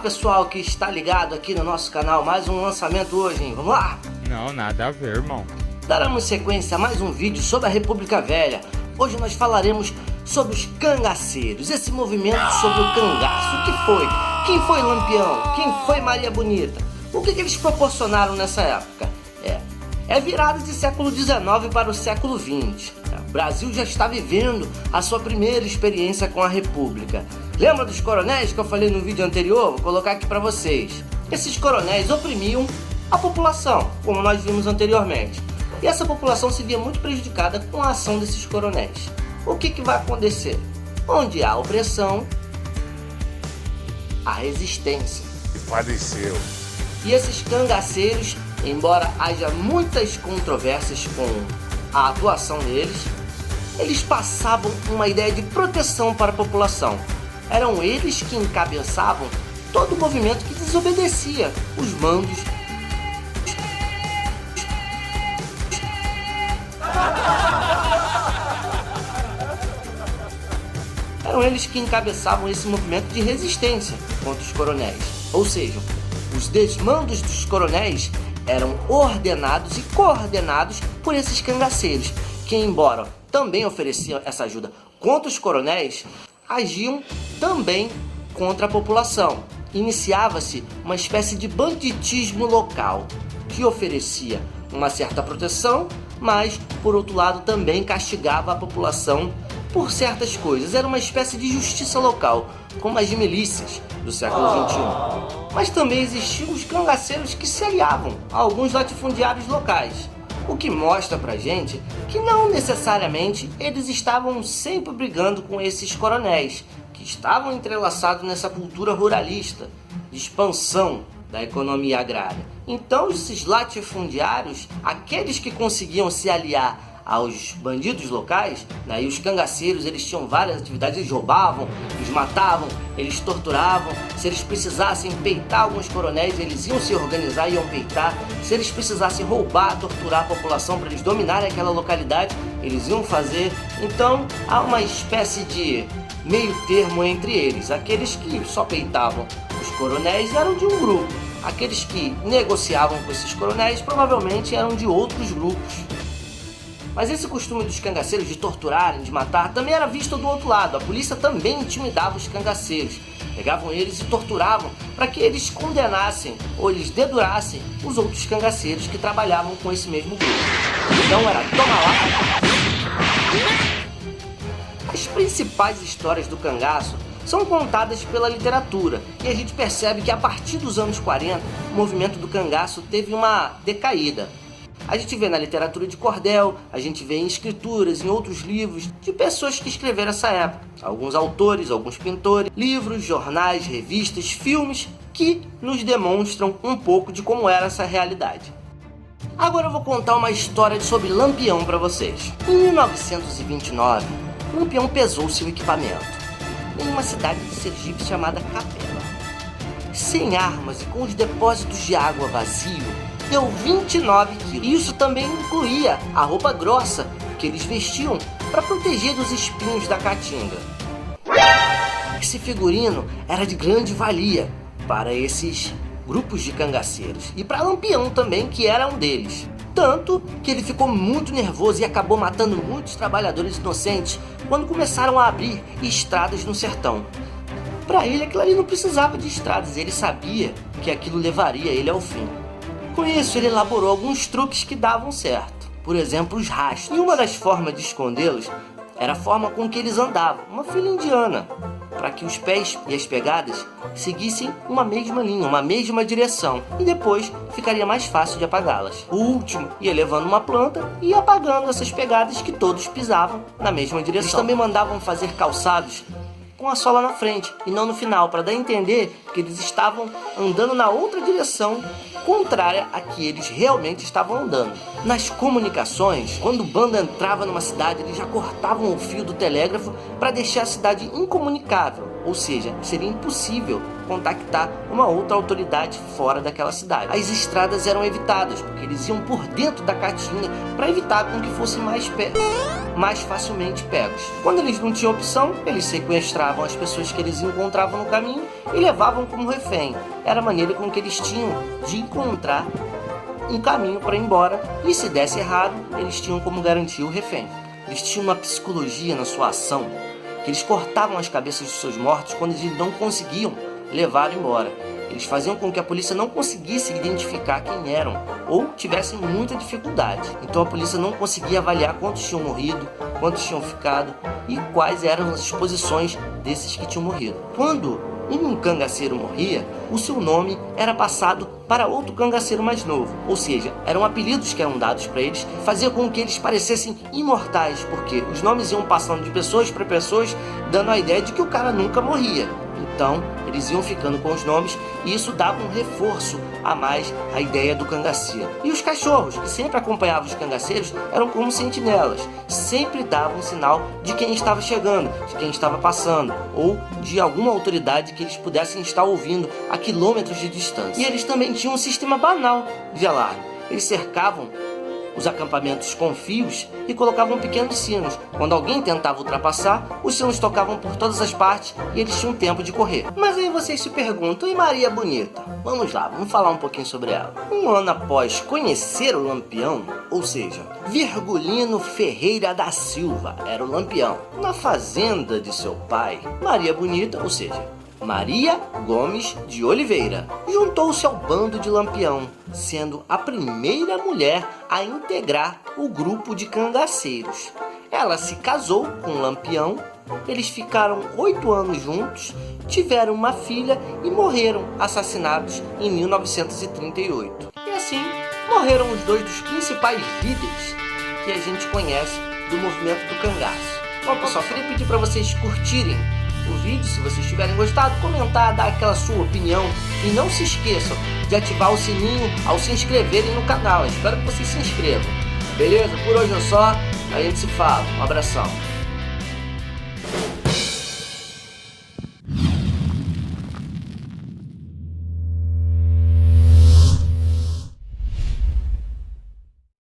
pessoal que está ligado aqui no nosso canal, mais um lançamento hoje, hein? Vamos lá? Não, nada a ver, irmão. Daremos sequência a mais um vídeo sobre a República Velha. Hoje nós falaremos sobre os cangaceiros, esse movimento sobre o cangaço. O que foi? Quem foi Lampião? Quem foi Maria Bonita? O que eles proporcionaram nessa época? É virada de século XIX para o século XX. O Brasil já está vivendo a sua primeira experiência com a República. Lembra dos coronéis que eu falei no vídeo anterior? Vou colocar aqui para vocês. Esses coronéis oprimiam a população, como nós vimos anteriormente. E essa população se via muito prejudicada com a ação desses coronéis. O que vai acontecer? Onde há opressão, há resistência. Faleceu. E esses cangaceiros, embora haja muitas controvérsias com a atuação deles, eles passavam uma ideia de proteção para a população. Eram eles que encabeçavam todo o movimento que desobedecia os mandos eram eles que encabeçavam esse movimento de resistência contra os coronéis. Ou seja, os desmandos dos coronéis eram ordenados e coordenados por esses cangaceiros, que, embora também ofereciam essa ajuda contra os coronéis, agiam também contra a população. Iniciava-se uma espécie de banditismo local, que oferecia uma certa proteção, mas, por outro lado, também castigava a população por certas coisas. Era uma espécie de justiça local, como as milícias do século XXI. Mas também existiam os cangaceiros que se aliavam a alguns latifundiários locais, o que mostra pra gente que não necessariamente eles estavam sempre brigando com esses coronéis, que estavam entrelaçados nessa cultura ruralista, de expansão da economia agrária. Então esses latifundiários, aqueles que conseguiam se aliar aos bandidos locais, né? E os cangaceiros, eles tinham várias atividades, eles roubavam, eles matavam, eles torturavam. Se eles precisassem peitar alguns coronéis, eles iam se organizar e iam peitar. Se eles precisassem roubar, torturar a população para eles dominarem aquela localidade, eles iam fazer. Então há uma espécie de meio termo entre eles. Aqueles que só peitavam os coronéis eram de um grupo, aqueles que negociavam com esses coronéis provavelmente eram de outros grupos. Mas esse costume dos cangaceiros de torturarem, de matar, também era visto do outro lado. A polícia também intimidava os cangaceiros. Pegavam eles e torturavam para que eles condenassem ou eles dedurassem os outros cangaceiros que trabalhavam com esse mesmo grupo. Então era toma lá. As principais histórias do cangaço são contadas pela literatura, e a gente percebe que a partir dos anos 40 o movimento do cangaço teve uma decaída. A gente vê na literatura de cordel, a gente vê em escrituras, em outros livros de pessoas que escreveram essa época. Alguns autores, alguns pintores, livros, jornais, revistas, filmes que nos demonstram um pouco de como era essa realidade. Agora eu vou contar uma história sobre Lampião para vocês. Em 1929, Lampião pesou seu equipamento em uma cidade de Sergipe chamada Capela. Sem armas e com os depósitos de água vazios, deu 29 quilos. Isso também incluía a roupa grossa que eles vestiam para proteger dos espinhos da caatinga. Esse figurino era de grande valia para esses grupos de cangaceiros e para Lampião também, que era um deles. Tanto que ele ficou muito nervoso e acabou matando muitos trabalhadores inocentes quando começaram a abrir estradas no sertão. Para ele aquilo ali não precisava de estradas, ele sabia que aquilo levaria ele ao fim. Com isso, ele elaborou alguns truques que davam certo. Por exemplo, os rastros. E uma das formas de escondê-los era a forma com que eles andavam, uma fila indiana, para que os pés e as pegadas seguissem uma mesma linha, uma mesma direção, e depois ficaria mais fácil de apagá-las. O último ia levando uma planta e ia apagando essas pegadas que todos pisavam na mesma direção. Eles também mandavam fazer calçados com a sola na frente e não no final, para dar a entender que eles estavam andando na outra direção contrária a que eles realmente estavam andando. Nas comunicações, quando o bando entrava numa cidade, eles já cortavam o fio do telégrafo para deixar a cidade incomunicável, ou seja, seria impossível contactar uma outra autoridade fora daquela cidade. As estradas eram evitadas, porque eles iam por dentro da caatinga para evitar com que fosse mais perto. mais facilmente pegos. Quando eles não tinham opção, eles sequestravam as pessoas que eles encontravam no caminho e levavam como refém. Era a maneira com que eles tinham de encontrar um caminho para ir embora, e se desse errado, eles tinham como garantir o refém. Eles tinham uma psicologia na sua ação, que eles cortavam as cabeças dos seus mortos quando eles não conseguiam levar embora. Eles faziam com que a polícia não conseguisse identificar quem eram ou tivessem muita dificuldade. Então a polícia não conseguia avaliar quantos tinham morrido, quantos tinham ficado e quais eram as posições desses que tinham morrido. Quando um cangaceiro morria, o seu nome era passado para outro cangaceiro mais novo. Ou seja, eram apelidos que eram dados para eles, fazia com que eles parecessem imortais, porque os nomes iam passando de pessoas para pessoas, dando a ideia de que o cara nunca morria. Então, eles iam ficando com os nomes e isso dava um reforço a mais à ideia do cangaceiro. E os cachorros, que sempre acompanhavam os cangaceiros, eram como sentinelas. Sempre davam um sinal de quem estava chegando, de quem estava passando, ou de alguma autoridade que eles pudessem estar ouvindo a quilômetros de distância. E eles também tinham um sistema banal de alarme. Eles cercavam os acampamentos com fios e colocavam pequenos sinos. Quando alguém tentava ultrapassar, os sinos tocavam por todas as partes e eles tinham tempo de correr. Mas aí vocês se perguntam, e Maria Bonita? Vamos lá, vamos falar um pouquinho sobre ela. Um ano após conhecer o Lampião, ou seja, Virgulino Ferreira da Silva era o Lampião, na fazenda de seu pai, Maria Bonita, ou seja, Maria Gomes de Oliveira, juntou-se ao bando de Lampião, sendo a primeira mulher a integrar o grupo de cangaceiros. Ela se casou com Lampião, eles ficaram 8 anos juntos, tiveram uma filha e morreram assassinados em 1938. E assim, morreram os dois dos principais líderes que a gente conhece do movimento do cangaço. Bom, pessoal, queria pedir para vocês curtirem o vídeo, se vocês tiverem gostado, comentar, dar aquela sua opinião e não se esqueçam de ativar o sininho ao se inscreverem no canal. Eu espero que vocês se inscrevam. Beleza? Por hoje é só, a gente se fala. Um abração.